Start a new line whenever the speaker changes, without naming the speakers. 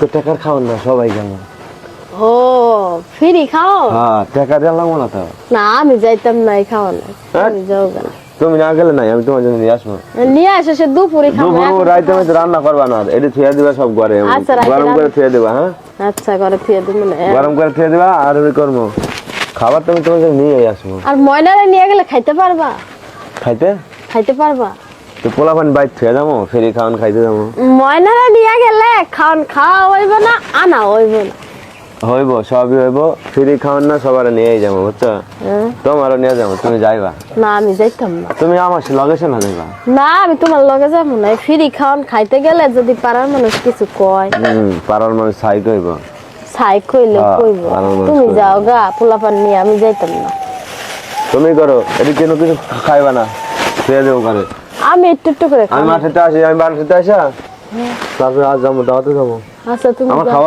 তো টাকার খাও না সবাই জানো।
ও ফ্রি খাও?
হ্যাঁ টাকা দিয়ে লাগবো না তো।
না আমি যাইতাম না খাও না, তুমি যাও গা।
তুমি না গেলে নাই আমি তোমার জন্য নিয়ে আসবো।
নিয়ে আসো, সে দুপুরে খাবো।
দুপুর রাইতে আমি রান্না করবা না, এটি থুয়ে দিবা সব ঘরে।
আচ্ছা, রাইতে
গরম করে থুয়ে দিবা। হ্যাঁ
আচ্ছা ঘরে থুয়ে দিব না।
গরম করে থুয়ে দিবা আর ওই করবো খাবার তুমি তোমার জন্য নিয়ে আসবো।
আর ময়নারে নিয়ে গেলে খাইতে পারবা?
খাইতে
খাইতে পারবা?
তো পোলাপান বাইক থুয়ে যাবো, ফেরি খাওয়ান খাইতে যাবো।
ময়নারে নিয়ে গেলে খাওয়ান খাওয়া হইব না, আনা হইব না।
হইব সবই হইব, ফ্রি খাওয়ান না সবার নিয়েই যাবো বুঝছো। তোমারও নিয়ে যাবো, তুমি যাইবা
না আমি যাইতাম না।
তুমি আমার লগে না যাইবা।
না আমি তোমার লগে যাবো না। ফ্রি খাওয়ান খাইতে গেলে যদি পাড়ার মানুষ কিছু কয়,
পাড়ার মানুষ ছাই কইব।
ছাই কইলে কইব।
পাড়ার মানুষ
তুমি
কইবো।
যাও গা, পোলাপান নিয়ে আমি যাইতাম না।
তুমি করো, এটি কেন কিছু খাইবা না, খেয়ে দেবো ঘরে।
আমি একটু একটু করে
আমি
খাবো।
মাঠেতে আসি, আমি বাড়িতে আসা তারপরে আজ যাবো, দাওয়াতে যাবো।
আচ্ছা তুমি
আমার
যাও।
খাওয়া